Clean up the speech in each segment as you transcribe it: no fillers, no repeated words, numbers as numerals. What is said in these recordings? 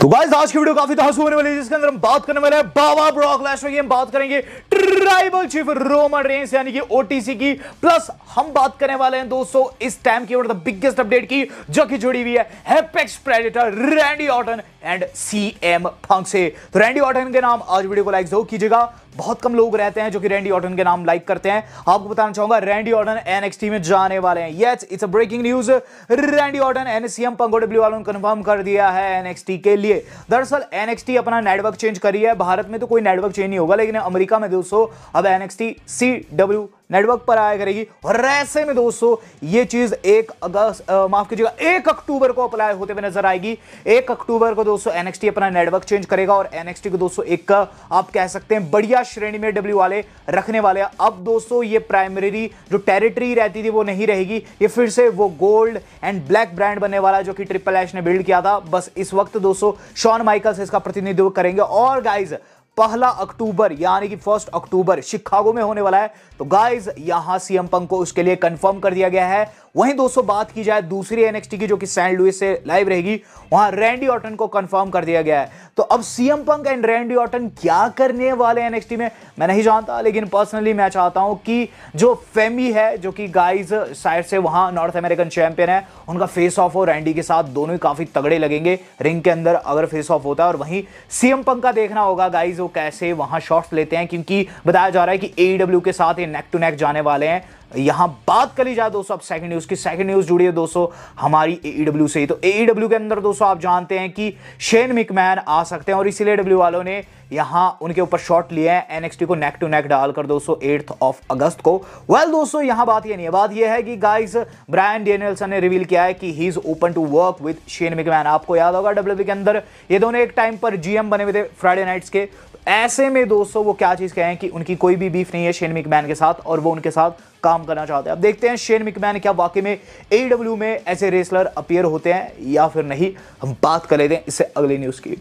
तो गाइस आज की वीडियो काफी धांसू होने वाली है, जिसके अंदर हम बात करने वाले हैं बाबा ब्रॉक लेसनर की। हम बात करेंगे ट्राइबल चीफ रोमन रेंस यानी कि ओटीसी की, प्लस हम बात करने वाले हैं दोस्तों इस टाइम की द बिगेस्ट अपडेट की, जो कि जुड़ी हुई है apex predator Randy Orton and CM पंक से। तो रैंडी ऑर्टन के नाम आज वीडियो को लाइक जरूर कीजिएगा। बहुत कम लोग रहते हैं जो कि रैंडी ऑर्टन के नाम लाइक करते हैं। आपको बताना चाहूंगा रैंडी ऑर्टन एनएक्सटी में जाने वाले हैं। Yes, it's a breaking news. Randy Orton and CM Punk W वालों ने कंफर्म कर दिया है एनएक्सटी के लिए। दरअसल एनएक्सटी अपना नेटवर्क चेंज करी है। भारत में तो कोई नेटवर्क चेंज नहीं होगा, लेकिन अमेरिका में दोस्तों अब एनएक्सटी CW नेटवर्क पर आया करेगी। और ऐसे में दोस्तों ये चीज 1 अक्टूबर को अप्लाई होते हुए नजर आएगी। 1 अक्टूबर को दोस्तों एनएक्सटी अपना नेटवर्क चेंज करेगा और एनएक्सटी को दोस्तों एक आप कह सकते हैं बढ़िया श्रेणी में डब्ल्यू वाले रखने वाले हैं। अब दोस्तों ये प्राइमरी जो टेरिटरी रहती थी वो नहीं रहेगी, ये फिर से वो गोल्ड एंड ब्लैक ब्रांड बनने वाला जो कि ट्रिपल एच ने बिल्ड किया था। बस इस वक्त दोस्तों शॉन माइकल्स इसका प्रतिनिधित्व करेंगे। और गाइज 1 अक्टूबर यानी कि 1 अक्टूबर शिकागो में होने वाला है। तो गाइज यहां सीएम पंक को उसके लिए कंफर्म कर दिया गया है। वहीं दोस्तों बात की जाए दूसरी एनएक्सटी की जो कि सैन लुइस से लाइव रहेगी, वहां रैंडी ऑर्टन को कंफर्म कर दिया गया है। तो अब CM Punk and Randy Orton क्या करने वाले एनएक्सटी में मैं नहीं जानता, लेकिन पर्सनली मैं चाहता हूं कि जो फेमी है जो कि गाइज शायद से वहां नॉर्थ अमेरिकन चैंपियन है, उनका फेस ऑफ हो रैंडी के साथ। दोनों ही काफी तगड़े लगेंगे रिंग के अंदर अगर फेस ऑफ होता है। और वहीं सीएम पंक का देखना होगा गाइज वो कैसे वहां शॉट्स लेते हैं, क्योंकि बताया जा रहा है कि AEW के साथ ये नेक टू नेक जाने वाले हैं। यहां बात करी जाए दोस्तों अब सेकंड न्यूज की। सेकंड न्यूज जुड़ी है दोस्तों हमारी AEW से ही। तो AEW के अंदर दोस्तों आप जानते हैं कि शेन मैकमैन आ सकते हैं और इसीलिए डब्ल्यू वालों ने यहां उनके ऊपर शॉट लिए हैं एनएक्सटी को नेक टू नेक डालकर दोस्तों 8 अगस्त को। दोस्तों यहां बात ये नहीं है, बात ये है कि गाइस ब्रायन डेनियल्सन ने रिवील किया है कि he is open to work with Shane McMahon. आपको याद होगा WWE के अंदर ये दोनों एक टाइम पर GM बने हुए थे फ्राइडे नाइट्स के। ऐसे में दोस्तों वो क्या चीज कहें कि उनकी कोई भी बीफ नहीं है शेन मैकमैन के साथ और वो उनके साथ काम करना चाहते हैं। अब देखते हैं शेन मैकमैन क्या वाकई में AEW में ऐसे रेसलर अपीयर होते हैं या फिर नहीं। हम बात कर लेते हैं इससे अगली न्यूज की।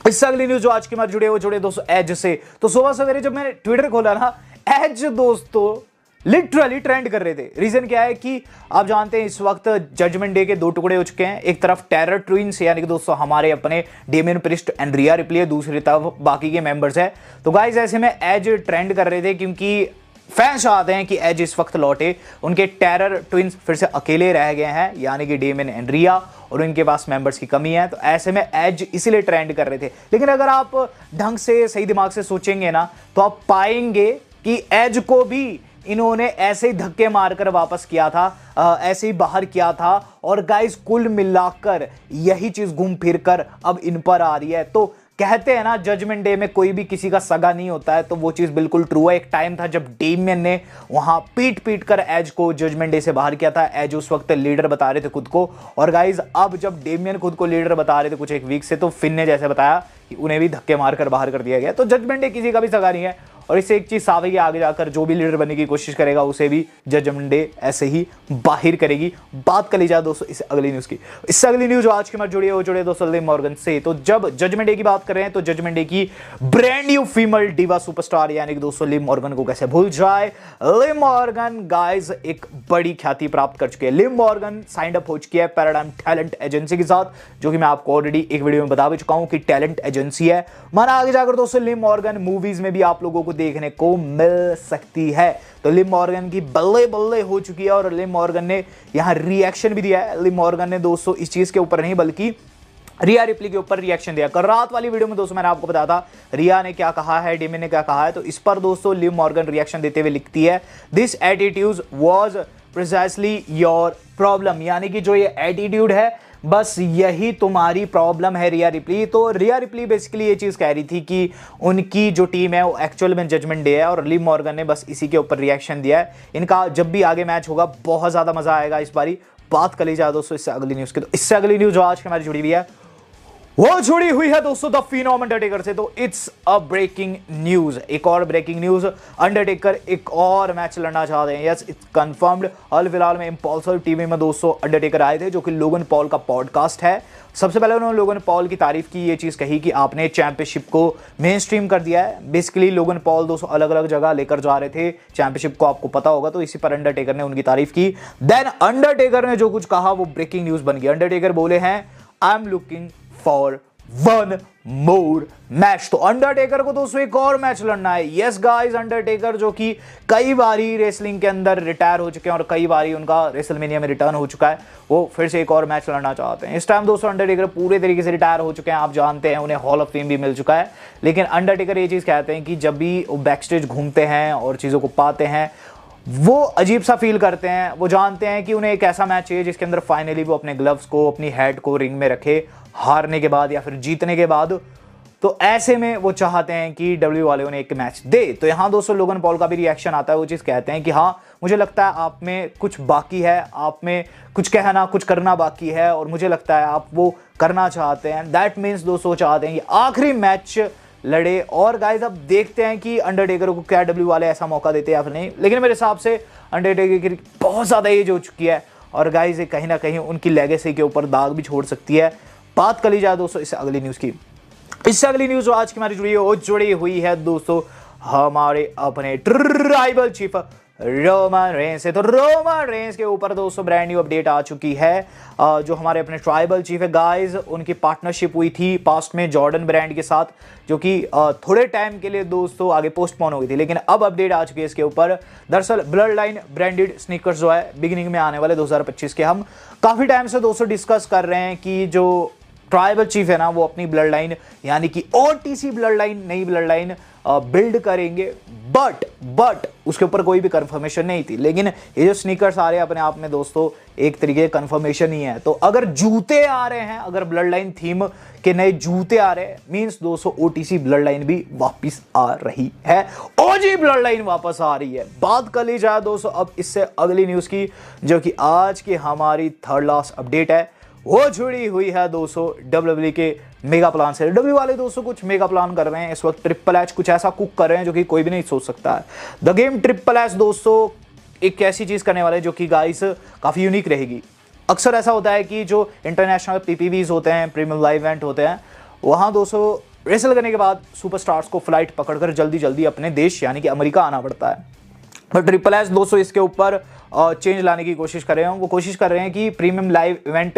इससे अगली न्यूज जो आज के हमारे जुड़े दोस्तों एज से। तो सुबह सवेरे जब मैंने ट्विटर खोला ना, एज दोस्तों लिटरली ट्रेंड कर रहे थे। रीजन क्या है कि आप जानते हैं इस वक्त जजमेंट डे के 2 टुकड़े हो चुके हैं। एक तरफ टेरर ट्विंस यानी कि दोस्तों हमारे अपने Damian Priest and Rhea Ripley, दूसरी तरफ बाकी के मेंबर्स हैं। तो गाइस ऐसे में एज ट्रेंड कर रहे थे क्योंकि फैंस चाहते हैं कि एज इस वक्त लौटे। उनके टेरर ट्विंस फिर से अकेले रह गए हैं यानी कि डेमियन एंड रिया, और उनके पास मेंबर्स की कमी है। तो ऐसे में एज इसीलिए ट्रेंड कर रहे थे। लेकिन अगर आप ढंग से सही दिमाग से सोचेंगे ना, तो आप पाएंगे कि एज को भी इन्होंने ऐसे ही धक्के मारकर वापस किया था, ऐसे ही बाहर किया था। और गाइस कुल मिलाकर यही चीज घूम फिर कर अब इन पर आ रही है। तो कहते हैं ना जजमेंट डे में कोई भी किसी का सगा नहीं होता है, तो वो चीज बिल्कुल ट्रू है। एक टाइम था जब डेमियन ने वहां पीट कर एज को जजमेंट डे से बाहर किया था। एज उस वक्त लीडर बता रहे थे खुद को। और गाइज अब जब डेमियन खुद को लीडर बता रहे थे कुछ एक वीक से, तो फिन ने जैसे बताया कि उन्हें भी धक्के मारकर बाहर कर दिया गया। तो जजमेंट डे किसी का भी सगा नहीं है। और इससे एक चीज साफ है कि आगे जाकर जो भी लीडर बनने की कोशिश करेगा उसे भी जजमेंट डे ऐसे ही बाहर करेगी। बात कर ली जाए दोस्तों इस अगली न्यूज की। इससे अगली न्यूज जो आज के हमारे जुड़ी है वो जुड़े दोस्तों लिम मॉर्गन से। तो जब जजमेंट डे की बात कर रहे हैं तो जजमेंट डे की brand new female diva superstar यानी कि दोस्तों लिम मॉर्गन को कैसे भूल जाए। लिम मॉर्गन गाइज एक बड़ी ख्याति प्राप्त कर चुके हैं। लिम मॉर्गन साइंड अप हो चुकी है पैराडाइम टैलेंट एजेंसी के साथ, जो कि मैं आपको ऑलरेडी एक वीडियो में बता भी चुका हूं कि टैलेंट एजेंसी है। माना आगे जाकर दोस्तों लिम मॉर्गन मूवीज में भी आप लोगों को देखने को मिल सकती है। तो लिम मॉर्गन की बल्ले बल्ले हो चुकी है और लिम मॉर्गन ने यहां रिएक्शन भी दिया है। लिम मॉर्गन ने दोस्तों इस चीज के ऊपर नहीं बल्कि रिया रिप्ली के ऊपर रिएक्शन दिया। कल रात वाली वीडियो में दोस्तों मैंने आपको बताया था रिया ने क्या कहा है, डेमियन ने क्या कहा है। तो इस पर दोस्तों लिम मॉर्गन रिएक्शन देते हुए लिखती है, this attitude was precisely your problem, यानी कि जो ये एटीट्यूड है बस यही तुम्हारी प्रॉब्लम है रिया रिप्ली। तो रिया रिप्ली बेसिकली ये चीज कह रही थी कि उनकी जो टीम है वो एक्चुअल में जजमेंट डे है और लिम मॉर्गन ने बस इसी के ऊपर रिएक्शन दिया है। इनका जब भी आगे मैच होगा बहुत ज्यादा मजा आएगा इस बारी। बात कर ली जाए दोस्तों इससे अगली न्यूज की। तो इससे अगली न्यूज जो आज हमारी जुड़ी हुई है वो जुड़ी हुई है दोस्तों द फिनोम अंडरटेकर से। तो इट्स अ ब्रेकिंग न्यूज, एक और ब्रेकिंग न्यूज, अंडरटेकर एक और मैच लड़ना चाहते हैं। Yes it's confirmed. हाल फिलहाल में इंपल्सर टीवी में दोस्तों अंडरटेकर आए थे, जो कि लोगन पॉल का पॉडकास्ट है। सबसे पहले उन्होंने लोगन पॉल की तारीफ की, ये चीज कही कि आपने चैंपियनशिप को मेन स्ट्रीम कर दिया है। बेसिकली लोगन पॉल दोस्तों अलग अलग जगह लेकर जा रहे थे चैंपियनशिप को, आपको पता होगा। तो इसी पर अंडरटेकर ने उनकी तारीफ की। देन अंडरटेकर ने जो कुछ कहा वो ब्रेकिंग न्यूज बन गई। अंडरटेकर बोले हैं, I am looking for one more match. तो अंडरटेकर को दोस्तों एक और मैच लड़ना है। यस गाइस, अंडरटेकर जो कि कई बारी रेसलिंग के अंदर रिटायर हो चुके हैं और कई बारी उनका रेसलमेनिया में रिटर्न हो चुका है, वो फिर से एक और मैच लड़ना चाहते हैं। इस टाइम दोस्तों अंडरटेकर पूरे तरीके से रिटायर हो चुके हैं, आप जानते हैं, उन्हें हॉल ऑफ फेम भी मिल चुका है। लेकिन अंडरटेकर ये चीज़ कहते हैं कि जब भी वो बैक स्टेज घूमते हैं और चीज़ों को पाते हैं, वो अजीब सा फील करते हैं। वो जानते हैं कि उन्हें एक ऐसा मैच चाहिए जिसके अंदर फाइनली वो अपने ग्लव्स को, अपनी हेड को रिंग में रखे, हारने के बाद या फिर जीतने के बाद। तो ऐसे में वो चाहते हैं कि डब्ल्यू वाले उन्हें एक मैच दे। तो यहाँ दोस्तों लोगन पॉल का भी रिएक्शन आता है, वो चीज़ कहते हैं कि हाँ, मुझे लगता है आप में कुछ बाकी है, आप में कुछ कहना, कुछ करना बाकी है, और मुझे लगता है आप वो करना चाहते हैं। दैट मीन्स दोस्तों चाहते हैं कि आखिरी मैच लड़े। और गाइस अब देखते हैं कि अंडरटेकर को क्या डब्ल्यू वाले ऐसा मौका देते हैं या फिर नहीं। लेकिन मेरे हिसाब से अंडरटेकर की बहुत ज़्यादा एज हो चुकी है और गाइस ये कहीं ना कहीं उनकी लेगेसी के ऊपर दाग भी छोड़ सकती है। बात कर ली जाए दोस्तों इससे अगली न्यूज़ की। इससे अगली न्यूज़ जो आज की हमारी जुड़ी हुई है दोस्तों हमारे अपने ट्राइबल चीफ रोमन रेंस से। तो रोमन रेंस के ऊपर दोस्तों ब्रांड न्यू अपडेट आ चुकी है। जो हमारे अपने ट्राइबल चीफ है गाइस, उनकी पार्टनरशिप हुई थी पास्ट में जॉर्डन ब्रांड के साथ, जो कि थोड़े टाइम के लिए दोस्तों आगे पोस्टपोन हो गई थी। लेकिन अब अपडेट आ चुकी है इसके ऊपर। दरअसल ब्लड लाइन ब्रांडेड स्नीकर्स जो है बिगिनिंग में आने वाले 2025 के। हम काफ़ी टाइम से दोस्तों डिस्कस कर रहे हैं कि जो ट्राइबल चीफ है ना, वो अपनी ब्लड लाइन यानी कि ओटीसी ब्लड लाइन, नई ब्लड लाइन बिल्ड करेंगे, बट उसके ऊपर कोई भी कंफर्मेशन नहीं थी। लेकिन ये जो स्नीकर्स आ रहे हैं अपने आप में दोस्तों एक तरीके का कंफर्मेशन ही है। तो अगर जूते आ रहे हैं, अगर ब्लड लाइन थीम के नए जूते आ रहे हैं, मींस दोस्तों ओटीसी ब्लड लाइन भी वापस आ रही है, ओजी ब्लड लाइन वापस आ रही है। बात कर ली जाए दोस्तों अब इससे अगली न्यूज की, जो कि आज की हमारी थर्ड लास्ट अपडेट है, वो जुड़ी हुई है दोस्तों डब्ल्यूडब्ल्यूई के मेगा प्लान से। डब्ल्यू वाले दोस्तों कुछ मेगा प्लान कर रहे हैं इस वक्त। ट्रिपल एच कुछ ऐसा कुक कर रहे हैं जो कि कोई भी नहीं सोच सकता है। द गेम ट्रिपल एच दोस्तों एक ऐसी चीज करने वाले जो कि गाइस काफी यूनिक रहेगी। अक्सर ऐसा होता है कि जो इंटरनेशनल पीपीवीज होते हैं, प्रीमियम लाइव इवेंट होते हैं, वहां दोस्तों रेसल करने के बाद सुपरस्टार्स को फ्लाइट पकड़कर जल्दी जल्दी अपने देश यानी कि अमेरिका आना पड़ता है। तो ट्रिपल एच दोस्तों इसके ऊपर चेंज लाने की कोशिश कर रहे हैं। वो कोशिश कर रहे हैं कि प्रीमियम लाइव इवेंट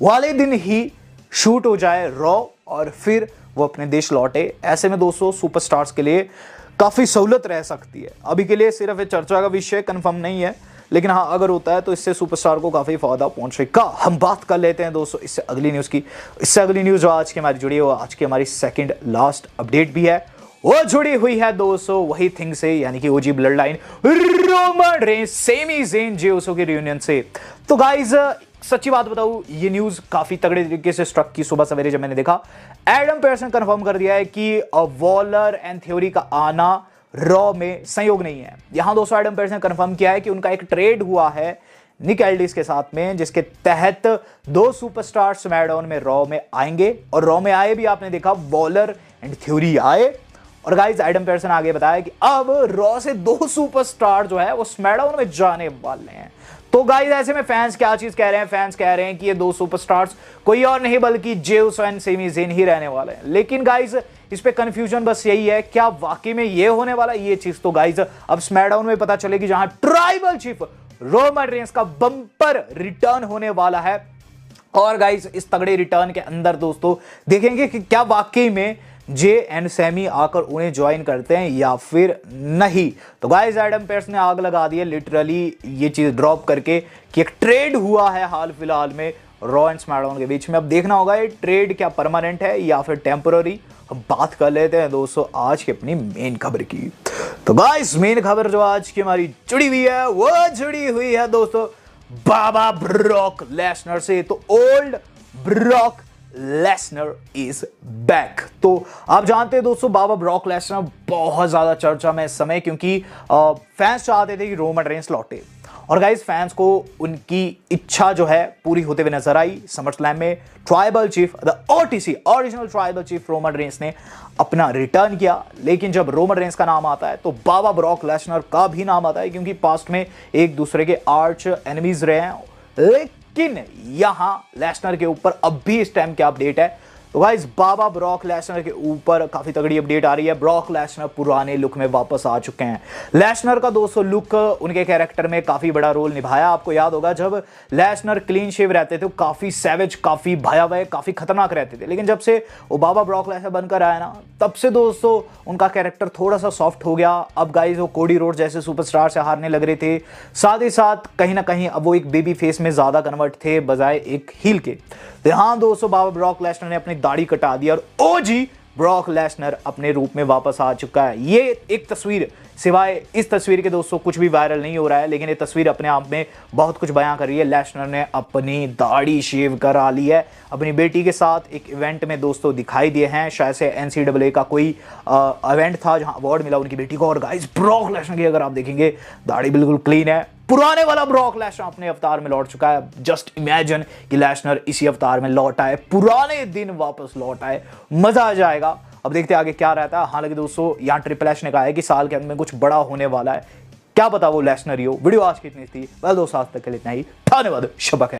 वाले दिन ही शूट हो जाए रॉ और फिर वो अपने देश लौटे। ऐसे में दोस्तों सुपरस्टार्स के लिए काफ़ी सहूलत रह सकती है। अभी के लिए सिर्फ एक चर्चा का विषय कंफर्म नहीं है, लेकिन हाँ अगर होता है तो इससे सुपरस्टार को काफ़ी फायदा पहुंचेगा। हम बात कर लेते हैं दोस्तों इससे अगली न्यूज़ की। इससे अगली न्यूज़ जो आज की हमारी जुड़ी है वो आज की हमारी सेकेंड लास्ट अपडेट भी है। वो जुड़ी हुई है दोस्तों वही थिंग से, यानी कि OG blood line Roman Reigns Sami Zayn Jey Uso की रियूनियन से। तो गाइज सच्ची बात बताऊं, ये न्यूज़ काफ़ी तगड़े तरीके से स्ट्रक की सुबह सवेरे जब मैंने देखा। एडम पेयर्स ने कंफर्म कर दिया है कि वॉलर एंड थ्योरी का आना रॉ में संयोग नहीं है। यहां दोस्तों एडम पेयर्स ने कंफर्म किया है कि उनका एक ट्रेड हुआ है निक एल्डिस के साथ में, जिसके तहत दो सुपरस्टार स्मैकडाउन में रॉ में आएंगे। और रॉ में आए भी आपने देखा, वॉलर एंड थ्योरी आए। और गाइस एडम पेयर्स ने आगे बताया कि अब रॉ से दो सुपरस्टार जो है वो स्मैकडाउन में जाने वाले हैं। तो गाइस ऐसे में फैंस क्या चीज कह रहे हैं? फैंस कह रहे हैं कि ये दो सुपरस्टार्स कोई और नहीं बल्कि जे उसो एंड सेमी ज़ेन ही रहने वाले हैं। लेकिन गाइस इस पे कंफ्यूजन बस यही है, क्या वाकई में ये होने वाला? ये चीज तो गाइस अब स्मैकडाउन में पता चलेगी, जहां ट्राइबल चीफ रोमन रेंस का बम्पर रिटर्न होने वाला है। और गाइस इस तगड़े रिटर्न के अंदर दोस्तों देखेंगे कि क्या वाकई में जे एंड सैमी आकर उन्हें ज्वाइन करते हैं या फिर नहीं। तो गाइस एडम पेयर्स ने आग लगा दी है लिटरली ये चीज ड्रॉप करके कि एक ट्रेड हुआ है हाल फिलहाल में रॉ एंड स्मैकडाउन के बीच में। अब देखना होगा ये ट्रेड क्या परमानेंट है या फिर टेम्पररी। हम बात कर लेते हैं दोस्तों आज की अपनी मेन खबर की। तो गाइस मेन खबर जो आज की हमारी जुड़ी हुई है वो जुड़ी हुई है दोस्तों बाबा ब्रॉक लेसनर से। तो old Brock Lesnar is back. तो आप जानते हैं दोस्तों बाबा ब्रॉक लेसनर बहुत ज्यादा चर्चा में इस समय, क्योंकि फैंस चाहते थे कि रोमन रेंस लौटे। और गाइस फैंस को उनकी इच्छा जो है पूरी होते हुए नजर आई। समरस्लैम में tribal chief the OTC original tribal chief Roman Reigns ने अपना रिटर्न किया। लेकिन जब रोमन रेंस का नाम आता है तो बाबा ब्रॉक लेसनर का भी नाम आता है, क्योंकि पास्ट में एक दूसरे के आर्च एनिमीज रहे हैं। लेकिन यहां लेसनर के ऊपर अब भी इस टाइम क्या अपडेट है, तो गाइस बाबा ब्रॉक लेसनर के ऊपर काफी तगड़ी अपडेट आ रही है। ब्रॉक लेसनर पुराने लुक में वापस आ चुके हैं। लेसनर का दोस्तों लुक उनके कैरेक्टर में काफी बड़ा रोल निभाया। आपको याद होगा जब लेसनर क्लीन शेव रहते थे, काफी सैवेज, काफी भयावह, काफी खतरनाक रहते थे। लेकिन जब से वो बाबा ब्रॉक लेसनर बनकर आया ना, तब से दोस्तों उनका कैरेक्टर थोड़ा सा सॉफ्ट हो गया। अब गाइस वो कोडी रोड जैसे सुपरस्टार से हारने लग रहे थे। साथ ही साथ कहीं ना कहीं अब वो एक बेबी फेस में ज्यादा कन्वर्ट थे बजाय एक हील के। तो हाँ दोस्तों, बाबा ब्रॉक लेसनर ने अपनी दाढ़ी कटा दी और ओजी ब्रॉक लेसनर अपने रूप में वापस आ चुका है। ये एक तस्वीर, सिवाय इस तस्वीर के दोस्तों कुछ भी वायरल नहीं हो रहा है, लेकिन ये तस्वीर अपने आप में बहुत कुछ बयां कर रही है। लेसनर ने अपनी दाढ़ी शेव करा ली है, अपनी बेटी के साथ एक इवेंट में दोस्तों दिखाई दिए हैं। शायद से NCAA का कोई इवेंट था जहां अवार्ड मिला उनकी बेटी को। और गाइस ब्रॉक लेसनर की अगर आप देखेंगे, दाढ़ी बिल्कुल क्लीन है। पुराने वाला ब्रॉक लेसनर अपने अवतार में लौट चुका है। जस्ट इमेजिन कि लेसनर इसी अवतार में लौट आए, पुराने दिन वापस लौट आए, मजा आ जाएगा। अब देखते हैं आगे क्या रहता है। हालांकि दोस्तों यहाँ ट्रिपल एच ने कहा है कि साल के अंत में कुछ बड़ा होने वाला है। क्या पता वो लेसनर ही हो। वीडियो आज की इतनी थी। दोस्तों आज तक के लिए इतना ही। धन्यवाद। शब्बा खैर।